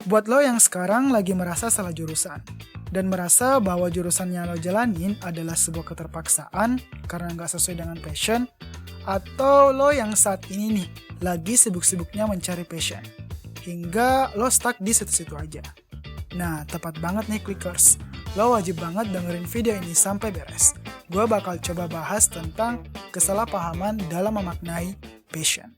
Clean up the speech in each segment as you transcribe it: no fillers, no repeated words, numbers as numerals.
Buat lo yang sekarang lagi merasa salah jurusan, dan merasa bahwa jurusan yang lo jalanin adalah sebuah keterpaksaan karena nggak sesuai dengan passion, atau lo yang saat ini nih, lagi sibuk-sibuknya mencari passion, hingga lo stuck di situ-situ aja. Nah, tepat banget nih Clickers. Lo wajib banget dengerin video ini sampai beres. Gue bakal coba bahas tentang kesalahpahaman dalam memaknai passion.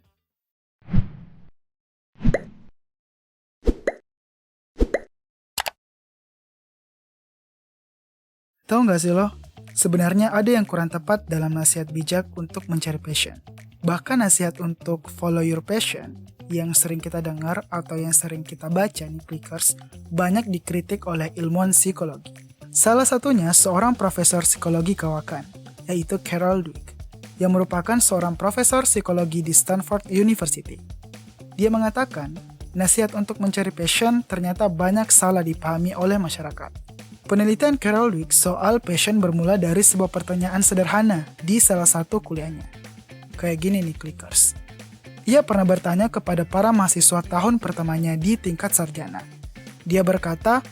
Tahu nggak sih lo? Sebenarnya ada yang kurang tepat dalam nasihat bijak untuk mencari passion. Bahkan nasihat untuk follow your passion yang sering kita dengar atau yang sering kita baca nih Clickers, banyak dikritik oleh ilmuwan psikologi. Salah satunya seorang profesor psikologi kawakan, yaitu Carol Dweck, yang merupakan seorang profesor psikologi di Stanford University. Dia mengatakan, nasihat untuk mencari passion ternyata banyak salah dipahami oleh masyarakat. Penelitian Carol Dweck soal passion bermula dari sebuah pertanyaan sederhana di salah satu kuliahnya. Kayak gini nih Clickers. Ia pernah bertanya kepada para mahasiswa tahun pertamanya di tingkat sarjana. Dia berkata,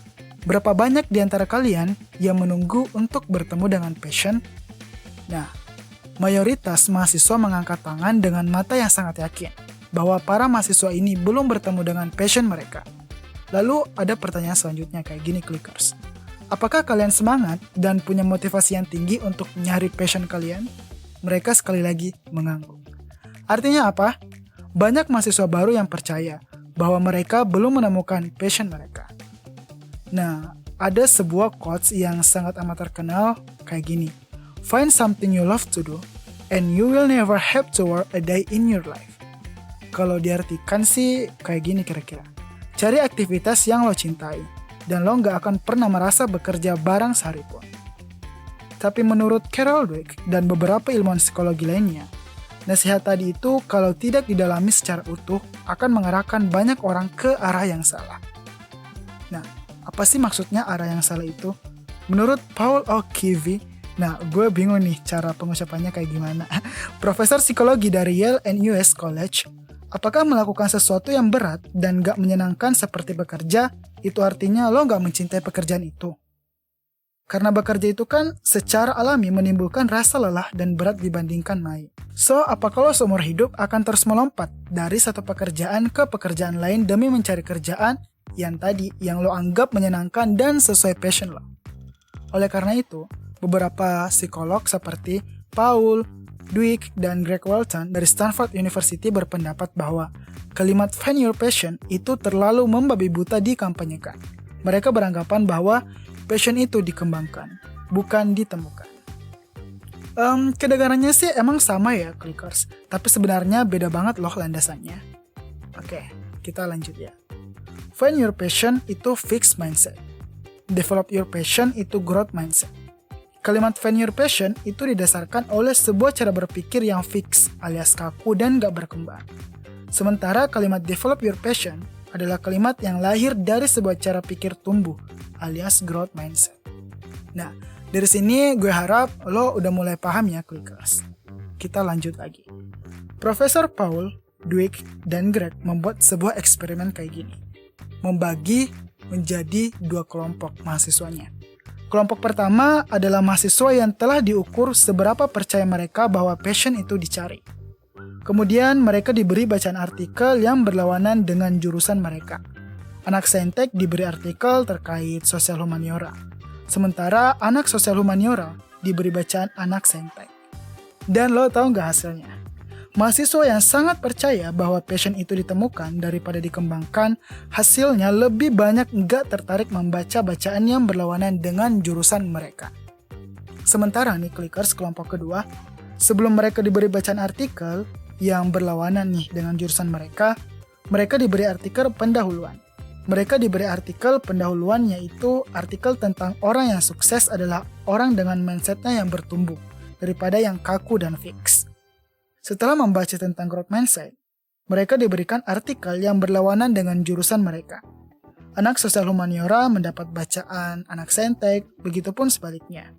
berapa banyak di antara kalian yang menunggu untuk bertemu dengan passion? Nah, mayoritas mahasiswa mengangkat tangan dengan mata yang sangat yakin bahwa para mahasiswa ini belum bertemu dengan passion mereka. Lalu ada pertanyaan selanjutnya kayak gini Clickers. Apakah kalian semangat dan punya motivasi yang tinggi untuk nyari passion kalian? Mereka sekali lagi mengangguk. Artinya apa? Banyak mahasiswa baru yang percaya bahwa mereka belum menemukan passion mereka. Nah, ada sebuah quotes yang sangat amat terkenal kayak gini. Find something you love to do, and you will never have to work a day in your life. Kalau diartikan sih kayak gini kira-kira. Cari aktivitas yang lo cintai, dan lo nggak akan pernah merasa bekerja bareng sehari pun. Tapi menurut Carol Dweck dan beberapa ilmuwan psikologi lainnya, nasihat tadi itu kalau tidak didalami secara utuh akan mengarahkan banyak orang ke arah yang salah. Nah, apa sih maksudnya arah yang salah itu? Menurut Paul O'Keefe, nah gue bingung nih cara pengucapannya kayak gimana. Profesor psikologi dari Yale and US College, apakah melakukan sesuatu yang berat dan gak menyenangkan seperti bekerja, itu artinya lo gak mencintai pekerjaan itu? Karena bekerja itu kan secara alami menimbulkan rasa lelah dan berat dibandingkan main. So, apakah lo seumur hidup akan terus melompat dari satu pekerjaan ke pekerjaan lain demi mencari kerjaan yang tadi yang lo anggap menyenangkan dan sesuai passion lo? Oleh karena itu, beberapa psikolog seperti Paul Dweck dan Greg Walton dari Stanford University berpendapat bahwa kalimat find your passion itu terlalu membabi buta dikampanyekan. Mereka beranggapan bahwa passion itu dikembangkan, bukan ditemukan. Kedengarannya sih emang sama ya Clickers, tapi sebenarnya beda banget loh landasannya. Oke, kita lanjut ya. Find your passion itu fixed mindset. Develop your passion itu growth mindset. Kalimat find your passion itu didasarkan oleh sebuah cara berpikir yang fix alias kaku dan gak berkembang. Sementara kalimat develop your passion adalah kalimat yang lahir dari sebuah cara pikir tumbuh alias growth mindset. Nah, dari sini gue harap lo udah mulai paham ya Clickers. Kita lanjut lagi. Profesor Paul, Dweck, dan Greg membuat sebuah eksperimen kayak gini. Membagi menjadi dua kelompok mahasiswanya. Kelompok pertama adalah mahasiswa yang telah diukur seberapa percaya mereka bahwa passion itu dicari. Kemudian mereka diberi bacaan artikel yang berlawanan dengan jurusan mereka. Anak saintek diberi artikel terkait sosial humaniora. Sementara anak sosial humaniora diberi bacaan anak saintek. Dan lo tau gak hasilnya? Mahasiswa yang sangat percaya bahwa passion itu ditemukan daripada dikembangkan, hasilnya lebih banyak gak tertarik membaca bacaan yang berlawanan dengan jurusan mereka. Sementara nih Clickers kelompok kedua, sebelum mereka diberi bacaan artikel yang berlawanan nih dengan jurusan mereka, mereka diberi artikel pendahuluan. Mereka diberi artikel pendahuluan yaitu artikel tentang orang yang sukses adalah orang dengan mindsetnya yang bertumbuh daripada yang kaku dan fix. Setelah membaca tentang growth mindset, mereka diberikan artikel yang berlawanan dengan jurusan mereka. Anak sosial humaniora mendapat bacaan anak saintek, begitupun sebaliknya.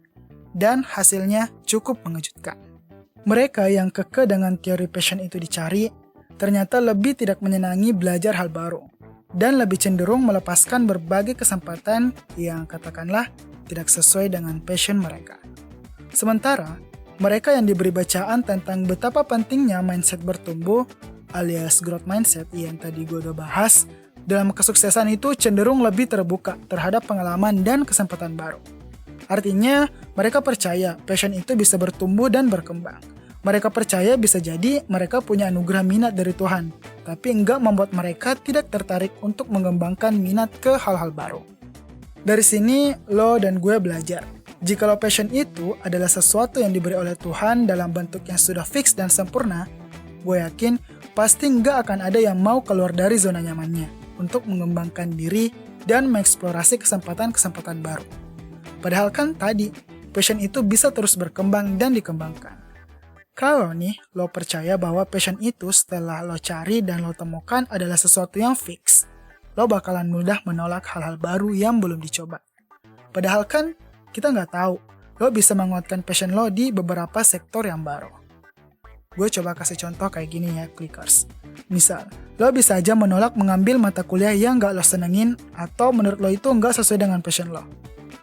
Dan hasilnya cukup mengejutkan. Mereka yang kekeh dengan teori passion itu dicari, ternyata lebih tidak menyenangi belajar hal baru. dan lebih cenderung melepaskan berbagai kesempatan yang katakanlah tidak sesuai dengan passion mereka. Sementara, mereka yang diberi bacaan tentang betapa pentingnya mindset bertumbuh alias growth mindset yang tadi gue udah bahas, dalam kesuksesan itu cenderung lebih terbuka terhadap pengalaman dan kesempatan baru. Artinya, mereka percaya passion itu bisa bertumbuh dan berkembang. Mereka percaya bisa jadi mereka punya anugerah minat dari Tuhan, tapi enggak membuat mereka tidak tertarik untuk mengembangkan minat ke hal-hal baru. Dari sini, lo dan gue belajar. Jikalau passion itu adalah sesuatu yang diberi oleh Tuhan dalam bentuk yang sudah fix dan sempurna, gue yakin pasti enggak akan ada yang mau keluar dari zona nyamannya untuk mengembangkan diri dan mengeksplorasi kesempatan-kesempatan baru. Padahal kan tadi, passion itu bisa terus berkembang dan dikembangkan. Kalau nih, lo percaya bahwa passion itu setelah lo cari dan lo temukan adalah sesuatu yang fix, lo bakalan mudah menolak hal-hal baru yang belum dicoba. Padahal kan, kita nggak tahu, lo bisa menguatkan passion lo di beberapa sektor yang baru. Gue coba kasih contoh kayak gini ya, Clickers. Misal, lo bisa aja menolak mengambil mata kuliah yang nggak lo senengin atau menurut lo itu nggak sesuai dengan passion lo.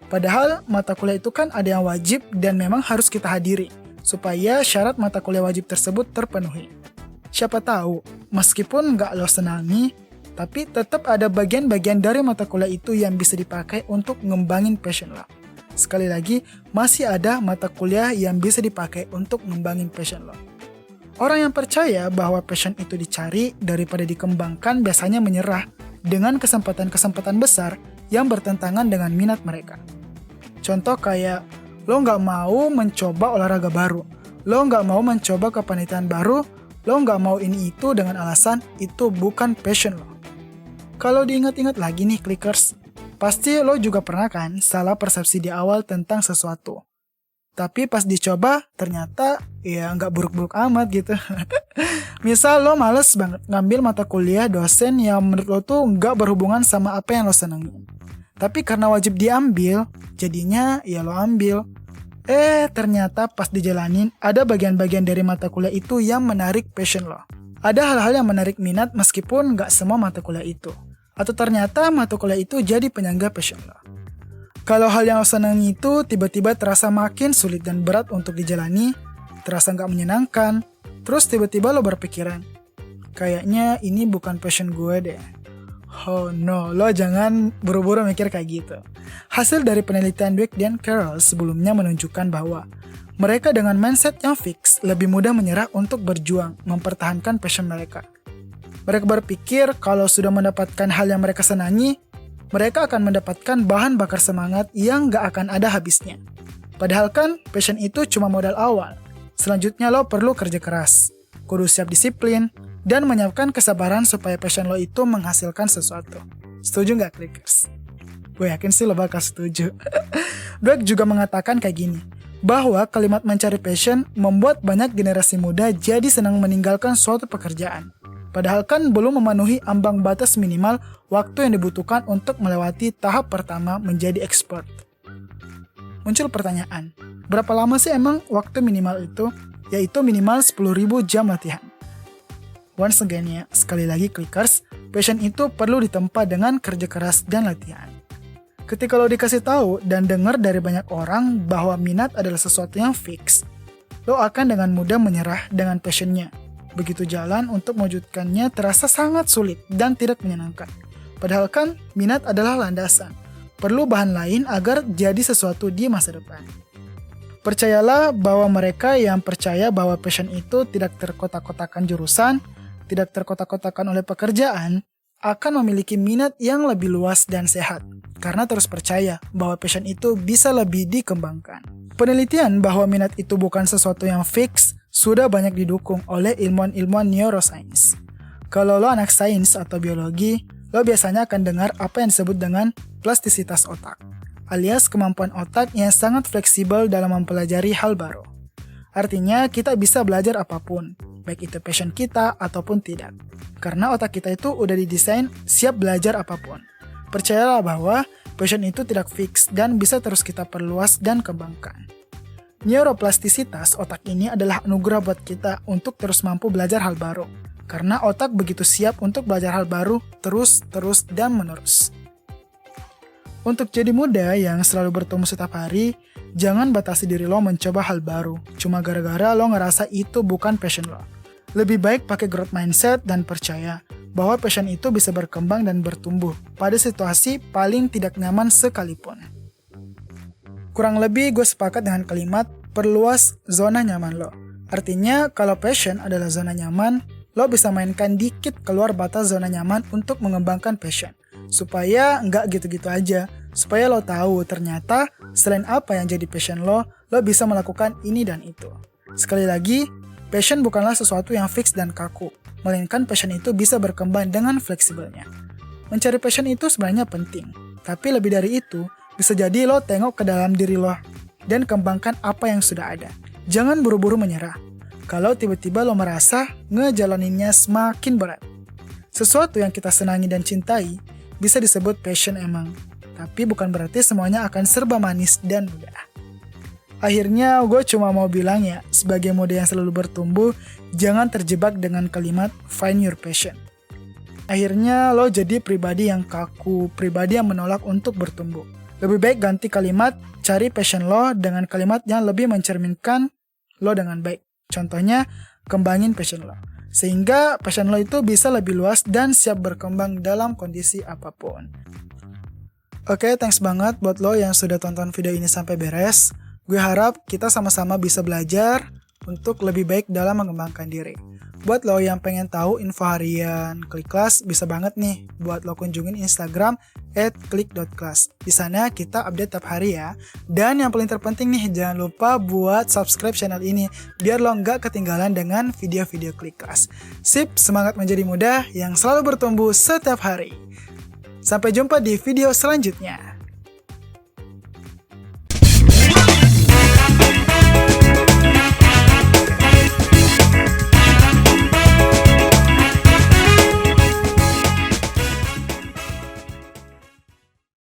Padahal, mata kuliah itu kan ada yang wajib dan memang harus kita hadiri, supaya syarat mata kuliah wajib tersebut terpenuhi. Siapa tahu, meskipun nggak lo senangi, tapi tetap ada bagian-bagian dari mata kuliah itu yang bisa dipakai untuk ngembangin passion lo. Sekali lagi, masih ada mata kuliah yang bisa dipakai untuk ngembangin passion lo. Orang yang percaya bahwa passion itu dicari daripada dikembangkan biasanya menyerah dengan kesempatan-kesempatan besar yang bertentangan dengan minat mereka. Contoh kayak, lo nggak mau mencoba olahraga baru, lo nggak mau mencoba kepanitiaan baru, lo nggak mau ini itu dengan alasan itu bukan passion lo. Kalau diingat-ingat lagi nih Clickers, pasti lo juga pernah kan salah persepsi di awal tentang sesuatu. Tapi pas dicoba, ternyata ya nggak buruk-buruk amat gitu. Misal lo males banget ngambil mata kuliah dosen yang menurut lo tuh nggak berhubungan sama apa yang lo senengin. Tapi karena wajib diambil, jadinya ya lo ambil. Ternyata pas dijalanin, ada bagian-bagian dari mata kuliah itu yang menarik passion lo. Ada hal-hal yang menarik minat meskipun nggak semua mata kuliah itu. Atau ternyata mata kuliah itu jadi penyangga passion lo. Kalau hal yang lo senangi itu tiba-tiba terasa makin sulit dan berat untuk dijalani, terasa nggak menyenangkan, terus tiba-tiba lo berpikiran, kayaknya ini bukan passion gue deh. Oh no, lo jangan buru-buru mikir kayak gitu. Hasil dari penelitian Dweck dan Carroll sebelumnya menunjukkan bahwa mereka dengan mindset yang fix lebih mudah menyerah untuk berjuang mempertahankan passion mereka. Mereka berpikir kalau sudah mendapatkan hal yang mereka senangi, mereka akan mendapatkan bahan bakar semangat yang gak akan ada habisnya. Padahal kan passion itu cuma modal awal. Selanjutnya lo perlu kerja keras, kudu siap disiplin, dan menyiapkan kesabaran supaya passion lo itu menghasilkan sesuatu. Setuju nggak, Clickers? Gue yakin sih lo bakal setuju. Dweck juga mengatakan kayak gini, bahwa kalimat mencari passion membuat banyak generasi muda jadi senang meninggalkan suatu pekerjaan. Padahal kan belum memenuhi ambang batas minimal waktu yang dibutuhkan untuk melewati tahap pertama menjadi expert. Muncul pertanyaan, berapa lama sih emang waktu minimal itu? Yaitu minimal 10.000 jam latihan. Once again ya, sekali lagi Clickers, passion itu perlu ditempa dengan kerja keras dan latihan. Ketika lo dikasih tahu dan dengar dari banyak orang bahwa minat adalah sesuatu yang fix, lo akan dengan mudah menyerah dengan passionnya. Begitu jalan untuk mewujudkannya terasa sangat sulit dan tidak menyenangkan. Padahal kan minat adalah landasan, perlu bahan lain agar jadi sesuatu di masa depan. Percayalah bahwa mereka yang percaya bahwa passion itu tidak terkotak-kotakan jurusan, tidak terkotak-kotakan oleh pekerjaan, akan memiliki minat yang lebih luas dan sehat, karena terus percaya bahwa passion itu bisa lebih dikembangkan. Penelitian bahwa minat itu bukan sesuatu yang fix sudah banyak didukung oleh ilmuwan-ilmuwan neuroscience. Kalau lo anak sains atau biologi, lo biasanya akan dengar apa yang disebut dengan plastisitas otak, alias kemampuan otak yang sangat fleksibel dalam mempelajari hal baru. Artinya kita bisa belajar apapun, baik itu passion kita ataupun tidak. Karena otak kita itu udah didesain siap belajar apapun. Percayalah bahwa passion itu tidak fix dan bisa terus kita perluas dan kembangkan. Neuroplastisitas otak ini adalah anugerah buat kita untuk terus mampu belajar hal baru. karena otak begitu siap untuk belajar hal baru terus dan menerus. Untuk jadi muda yang selalu bertumbuh setiap hari, jangan batasi diri lo mencoba hal baru cuma gara-gara lo ngerasa itu bukan passion lo. Lebih baik pakai growth mindset dan percaya bahwa passion itu bisa berkembang dan bertumbuh pada situasi paling tidak nyaman sekalipun. Kurang lebih gue sepakat dengan kalimat perluas zona nyaman lo. Artinya kalau passion adalah zona nyaman, lo bisa mainkan dikit keluar batas zona nyaman untuk mengembangkan passion. Supaya nggak gitu-gitu aja. Supaya lo tahu ternyata selain apa yang jadi passion lo bisa melakukan ini dan itu. Sekali lagi, passion bukanlah sesuatu yang fix dan kaku. Melainkan passion itu bisa berkembang dengan fleksibelnya. Mencari passion itu sebenarnya penting. Tapi lebih dari itu, bisa jadi lo tengok ke dalam diri lo dan kembangkan apa yang sudah ada. Jangan buru-buru menyerah. Kalau tiba-tiba lo merasa ngejalaninnya semakin berat. Sesuatu yang kita senangi dan cintai bisa disebut passion emang. Tapi bukan berarti semuanya akan serba manis dan mudah. Akhirnya gue cuma mau bilang ya, sebagai muda yang selalu bertumbuh, jangan terjebak dengan kalimat find your passion. Akhirnya lo jadi pribadi yang kaku, pribadi yang menolak untuk bertumbuh. Lebih baik ganti kalimat cari passion lo dengan kalimat yang lebih mencerminkan lo dengan baik. Contohnya, kembangin passion lo. Sehingga passion lo itu bisa lebih luas dan siap berkembang dalam kondisi apapun. Oke, thanks banget buat lo yang sudah tonton video ini sampai beres. Gue harap kita sama-sama bisa belajar untuk lebih baik dalam mengembangkan diri. Buat lo yang pengen tahu info harian Klik Kelas, bisa banget nih buat lo kunjungin Instagram @klik.kelas. Di sana kita update tiap hari ya. Dan yang paling terpenting nih, jangan lupa buat subscribe channel ini biar lo nggak ketinggalan dengan video-video Klik Kelas. Sip, semangat menjadi muda yang selalu bertumbuh setiap hari. Sampai jumpa di video selanjutnya.